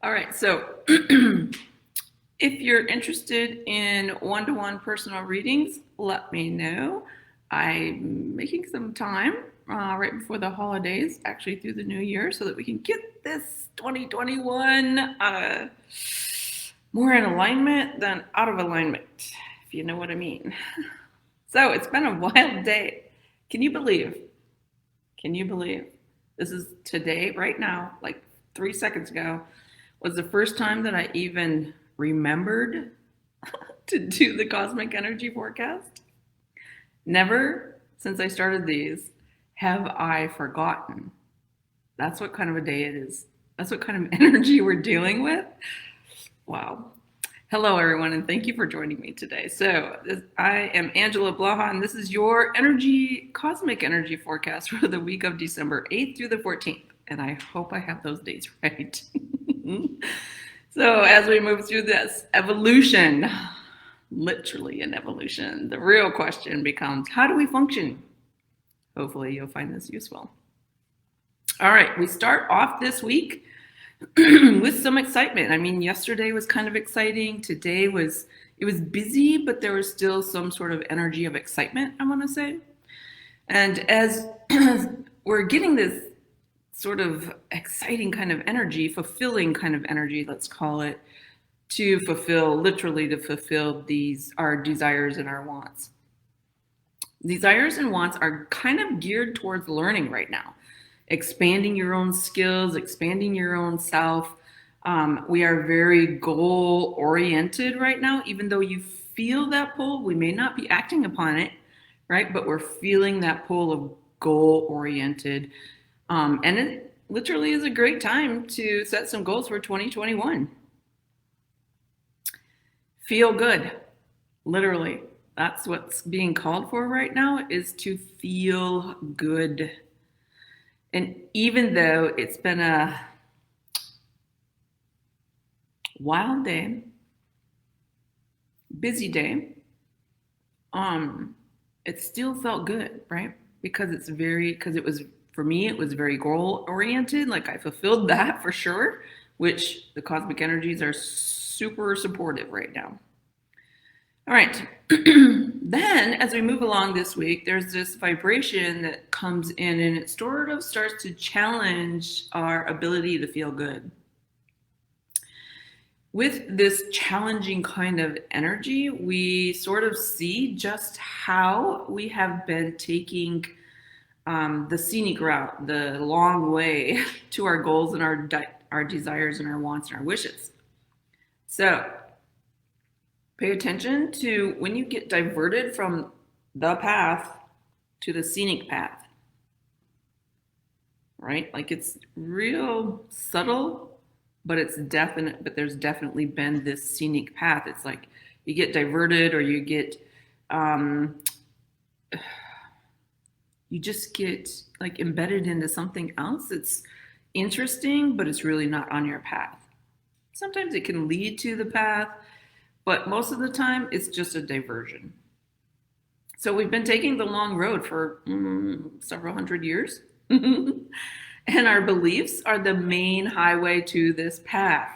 All right, so if you're interested in one-to-one personal readings, let me know. I'm making some time right before the holidays, actually through the new year, so that we can get this 2021 more in alignment than out of alignment, if you know what I mean. So it's been a wild day. Can you believe? Can you believe? This is today, right now, like 3 seconds ago, was the first time that I even remembered to do the cosmic energy forecast. Never since I started these have I forgotten. That's what kind of a day it is. That's what kind of energy we're dealing with. Wow. Hello, everyone, and thank you for joining me today. I am Angela Blaha, and this is your cosmic energy forecast for the week of December 8th through the 14th. And I hope I have those dates right. So, as we move through this evolution, literally an evolution, the real question becomes, how do we function? Hopefully, you'll find this useful. All right, we start off this week with some excitement. I mean, yesterday was kind of exciting. Today was busy, but there was still some sort of energy of excitement, I want to say. And as we're getting this sort of exciting kind of energy, fulfilling kind of energy, let's call it, to fulfill our desires and our wants. Desires and wants are kind of geared towards learning right now, expanding your own skills, expanding your own self. We are very goal oriented right now, even though you feel that pull, we may not be acting upon it, right? But we're feeling that pull of goal oriented. And it literally is a great time to set some goals for 2021. Feel good, literally. That's what's being called for right now, is to feel good. And even though it's been a wild day, busy day, it still felt good, right? Because for me, it was very goal oriented. Like I fulfilled that for sure, which the cosmic energies are super supportive right now. All right. Then, as we move along this week, there's this vibration that comes in and it sort of starts to challenge our ability to feel good. With this challenging kind of energy, we sort of see just how we have been taking the scenic route, the long way to our goals and our desires and our wants and our wishes. So, pay attention to when you get diverted from the path to the scenic path, right? Like it's real subtle, but there's definitely been this scenic path. It's like you get diverted or you just get like embedded into something else. It's interesting, but it's really not on your path. Sometimes it can lead to the path, but most of the time it's just a diversion. So we've been taking the long road for several hundred years. And our beliefs are the main highway to this path.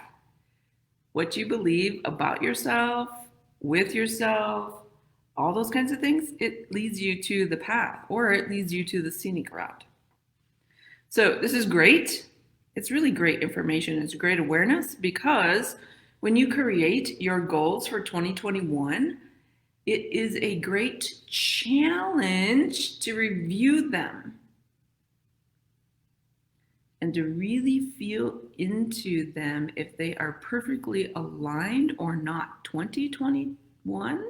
What you believe about yourself, with yourself, all those kinds of things, it leads you to the path, or it leads you to the scenic route. So this is great. It's really great information. It's great awareness, because when you create your goals for 2021, it is a great challenge to review them and to really feel into them if they are perfectly aligned or not. 2021?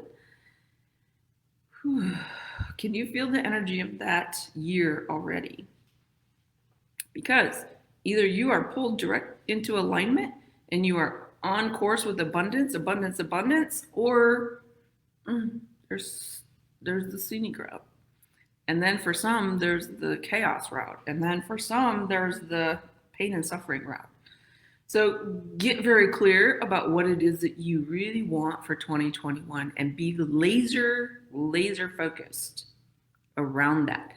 Can you feel the energy of that year already? Because either you are pulled direct into alignment and you are on course with abundance, or there's the scenic route. And then for some, there's the chaos route. And then for some, there's the pain and suffering route. So get very clear about what it is that you really want for 2021 and be laser focused around that.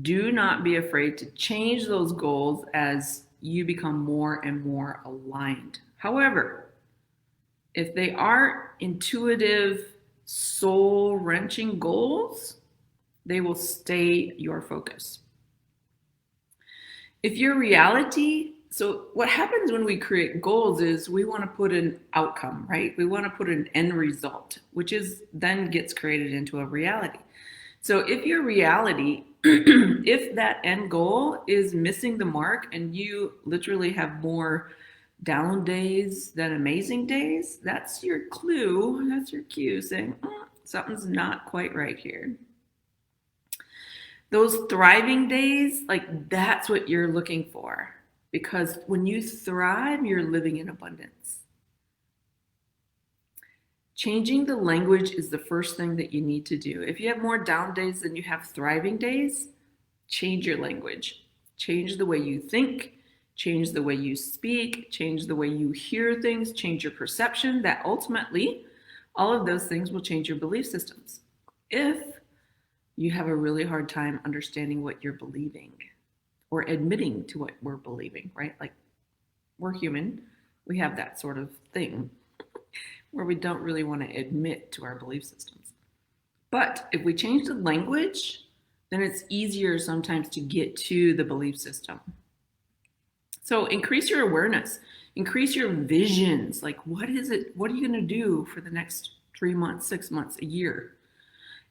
Do not be afraid to change those goals as you become more and more aligned. However, if they are intuitive, soul wrenching goals, they will stay your focus. If your reality, so what happens when we create goals is we want to put an outcome, right? We want to put an end result, which is then gets created into a reality. So if your reality, if that end goal is missing the mark and you literally have more down days than amazing days, that's your clue, that's your cue saying, something's not quite right here. Those thriving days, like that's what you're looking for. Because when you thrive, you're living in abundance. Changing the language is the first thing that you need to do. If you have more down days than you have thriving days, change your language. Change the way you think, change the way you speak, change the way you hear things, change your perception. That ultimately, all of those things will change your belief systems. If you have a really hard time understanding what you're believing or admitting to what we're believing, right? Like we're human, we have that sort of thing where we don't really want to admit to our belief systems. But if we change the language, then it's easier sometimes to get to the belief system. So increase your awareness, increase your visions. Like, what is it? What are you going to do for the next 3 months, 6 months, a year?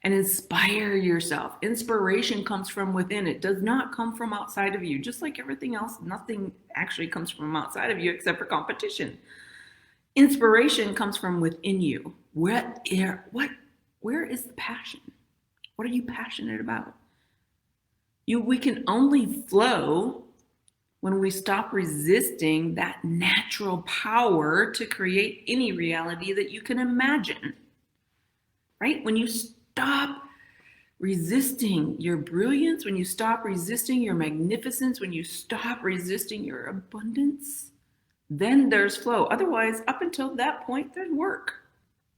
And inspire yourself. Inspiration comes from within. It does not come from outside of you. Just like everything else, nothing actually comes from outside of you except for competition. Inspiration comes from within you. Where is the passion? What are you passionate about? We can only flow when we stop resisting that natural power to create any reality that you can imagine. Right? When you stop resisting your brilliance, when you stop resisting your magnificence, when you stop resisting your abundance, then there's flow. Otherwise, up until that point, there's work.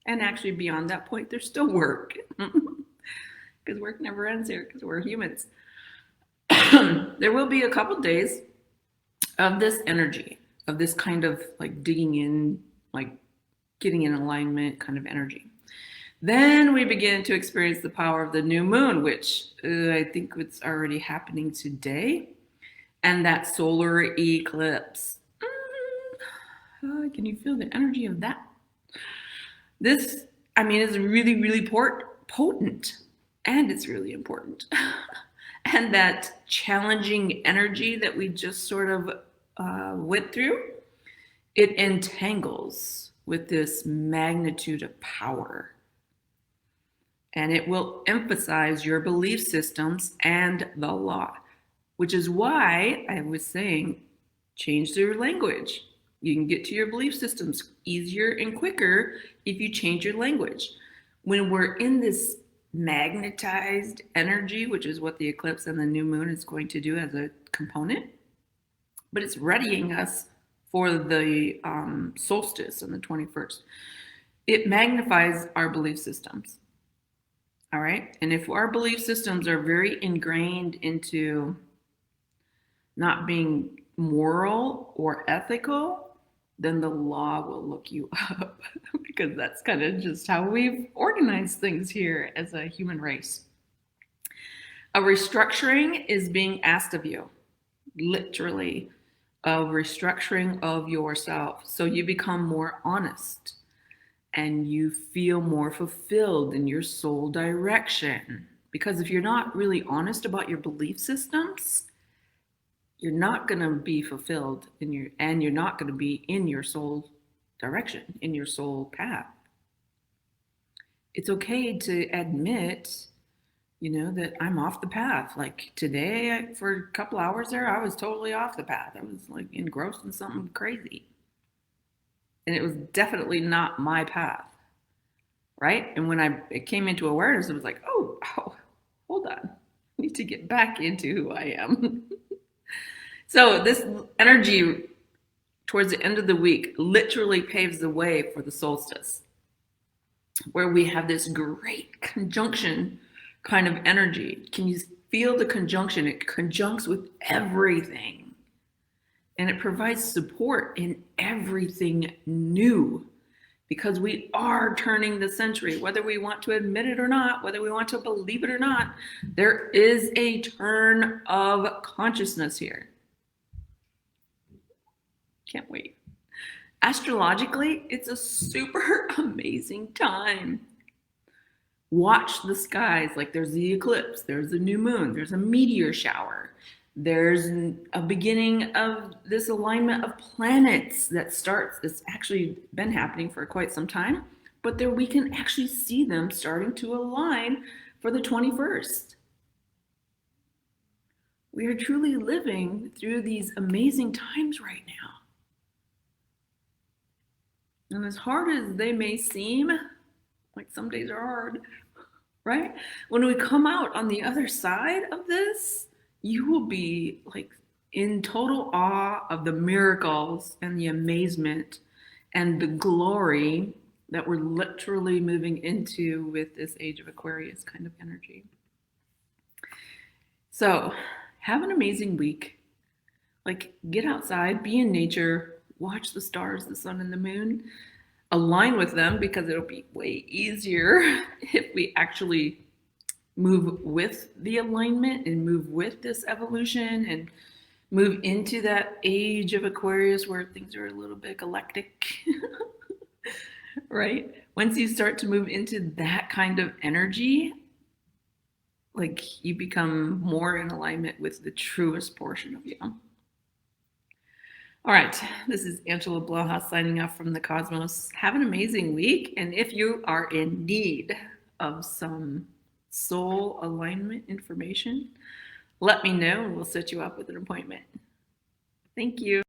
And actually beyond that point, there's still work. Because work never ends here because we're humans. There will be a couple days of this energy, of this kind of like digging in, like getting in alignment kind of energy. Then we begin to experience the power of the new moon, which I think it's already happening today, and that solar eclipse. Can you feel the energy of that? This, is really, really potent, and it's really important. And that challenging energy that we just sort of went through, it entangles with this magnitude of power. And it will emphasize your belief systems and the law, which is why I was saying change your language. You can get to your belief systems easier and quicker if you change your language. When we're in this magnetized energy, which is what the eclipse and the new moon is going to do as a component, but it's readying us for the solstice on the 21st. It magnifies our belief systems. All right. And if our belief systems are very ingrained into not being moral or ethical, then the law will look you up because that's kind of just how we've organized things here as a human race. A restructuring is being asked of you, literally, a restructuring of yourself. So you become more honest and you feel more fulfilled in your soul direction. Because if you're not really honest about your belief systems, you're not going to be fulfilled and you're not going to be in your soul direction, in your soul path. It's okay to admit, that I'm off the path. Like today, for a couple hours there, I was totally off the path. I was like engrossed in something crazy. And it was definitely not my path. Right? And when it came into awareness, it was like, oh, hold on. I need to get back into who I am. So this energy towards the end of the week literally paves the way for the solstice, where we have this great conjunction kind of energy. Can you feel the conjunction? It conjuncts with everything. and it provides support in everything new, because we are turning the century, whether we want to admit it or not, whether we want to believe it or not. There is a turn of consciousness here. Can't wait. Astrologically, it's a super amazing time. Watch the skies, like there's the eclipse, there's the new moon, there's a meteor shower, there's a beginning of this alignment of planets that starts. It's actually been happening for quite some time, but there we can actually see them starting to align for the 21st. We are truly living through these amazing times right now. And as hard as they may seem, like some days are hard, right? When we come out on the other side of this, you will be like in total awe of the miracles and the amazement and the glory that we're literally moving into with this age of Aquarius kind of energy. So have an amazing week. Like, get outside, be in nature, watch the stars, the sun, and the moon. Align with them, because it'll be way easier if we actually move with the alignment and move with this evolution and move into that age of Aquarius where things are a little bit galactic, right? Once you start to move into that kind of energy, like, you become more in alignment with the truest portion of you. All right, this is Angela Bloha signing off from the cosmos. Have an amazing week. And if you are in need of some soul alignment information, let me know and we'll set you up with an appointment. Thank you.